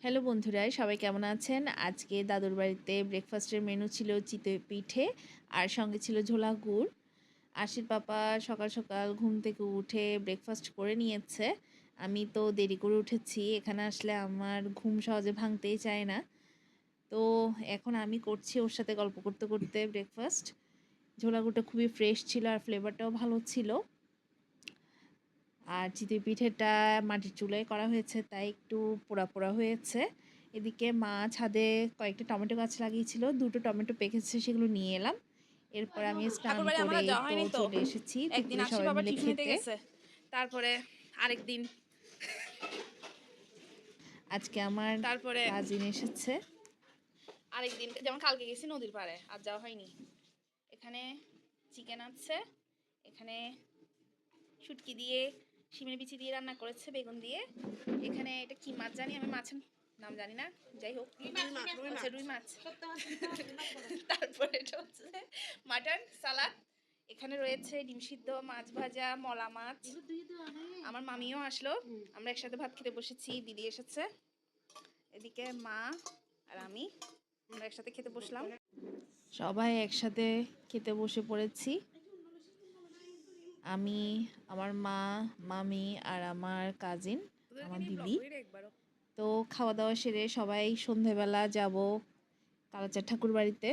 Hello বন্ধুরা, সবাই কেমন আছেন? আজকে দাদুর বাড়িতে ব্রেকফাস্টের মেনু ছিল চিতই পিঠে আর সঙ্গে ছিল ঝোলা গুড়। আশির পাপা সকাল সকাল ঘুম থেকে উঠে ব্রেকফাস্ট করে নিয়েছে। আমি তো দেরি করে উঠেছি, এখানে আসলে আমার ঘুম সহজে ভাঙতেই চায় না। তো এখন আমি করছি ওর সাথে গল্প করতে করতে ব্রেকফাস্ট। ঝোলা গুড়টা খুবই ফ্রেশ ছিল আর ফ্লেভারটাও ভালো ছিল। আর চিতই পিঠেটা মাটির চুলায় করা হয়েছে, তাই একটু পোড়া পোড়া হয়েছে। এদিকে মা ছাদে কয়েকটা টমেটো গাছ লাগিয়েছিল, 2টো টমেটো পেকেছে, সেগুলো নিয়ে এলাম। এরপর আমি স্নান ঠাকুরবাড়ি আমার করে আর যাওয়া তো হয়নি তো। চলে এসেছি একদিন দুপুরে আসি সবাই বাবা মিলে টিফিন নিতে খেতে। গেছে, তারপরে আরেকদিন, আজকে আমার তারপরে কাজিন এসেছে। আরেকদিন যেমন কালকে গেছি নদীর পাড়ে, আর যাওয়া হয়নি। এখানে চিকেন আছে, এখানে শুটকি দিয়ে শিমের বিচি দিয়ে রান্না করেছে, বেগুন দিয়ে। এখানে এটা কি মাছ জানি, আমি মাছের নাম জানি না, যাই হোক হচ্ছে রুই মাছ। তারপরে এটা হচ্ছে মাটন সালাদ। এখানে রয়েছে ডিম সিদ্ধ, মাছ ভাজা, মলা মাছ। আমার মামিও আসলো, আমরা একসাথে ভাত খেতে বসেছি, দিদি এসেছে, এদিকে মা আর আমি আমরা একসাথে খেতে বসলাম। সবাই একসাথে খেতে বসে পড়েছি। আমি, আমার মা, মামি আর আমার কাজিন, আমার দিদি। তো খাওয়া দাওয়া সেরে সবাই সন্ধেবেলা যাব কালাচাঁদ ঠাকুর বাড়িতে।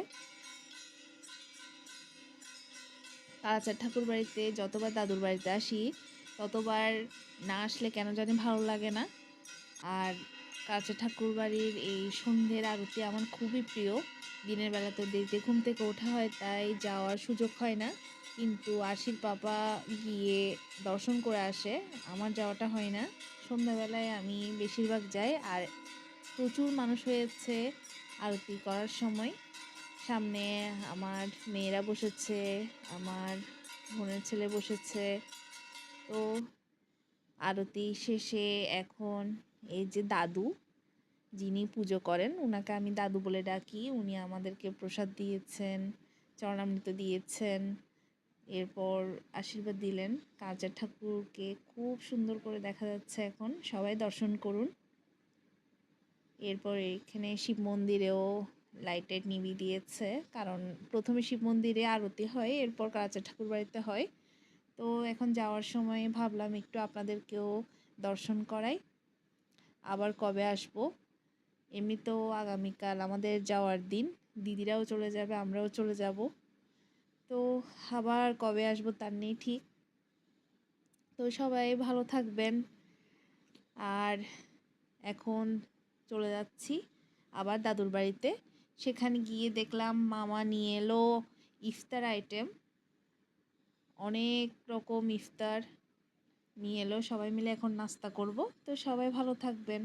কালাচাঁদ ঠাকুর বাড়িতে যতবার দাদুর বাড়িতে আসি ততবার না আসলে কেন জানি ভালো লাগে না। আর কালাচাঁদ ঠাকুর বাড়ির এই সন্ধ্যের আরতি আমার খুবই প্রিয়। দিনের বেলা তো দেরিতে ঘুম থেকে ওঠা হয়, তাই যাওয়ার সুযোগ হয় না, কিন্তু আশির পাপা গিয়ে দর্শন করে আসে, আমার যাওয়াটা হয় না। সন্ধ্যাবেলায় আমি বেশিরভাগ যাই। আর প্রচুর মানুষ হয়েছে আরতি করার সময়। সামনে আমার মেয়েরা বসেছে, আমার বোনের ছেলে বসেছে। তো আরতি শেষে এখন এই যে দাদু, যিনি পুজো করেন, ওনাকে আমি দাদু বলে ডাকি, উনি আমাদেরকে প্রসাদ দিয়েছেন, চরণামৃত দিয়েছেন, এরপর আশীর্বাদ দিলেন। কালচাঁদ ঠাকুরকে খুব সুন্দর করে দেখা যাচ্ছে এখন, সবাই দর্শন করুন। এরপর এখানে শিব মন্দিরেও লাইট টাইট নিভিয়ে দিয়েছে, কারণ প্রথমে শিব মন্দিরে আরতি হয়, এরপর কালচাঁদ ঠাকুর বাড়িতে হয়। তো এখন যাওয়ার সময় ভাবলাম একটু আপনাদেরকেও দর্শন করাই। আবার কবে আসবো? এমনি তো আগামীকাল আমাদের যাওয়ার দিন, দিদিরাও চলে যাবে, আমরাও চলে যাব। তো আবার কবে আসবো তার নেই ঠিক। তো সবাই ভালো থাকবেন। আর এখন চলে যাচ্ছি আবার দাদুর বাড়িতে। সেখানে গিয়ে দেখলাম মামা নিয়ে এলো ইফতার আইটেম, অনেক রকম ইফতার নিয়ে এলো, সবাই মিলে এখন নাস্তা করব। তো সবাই ভালো থাকবেন।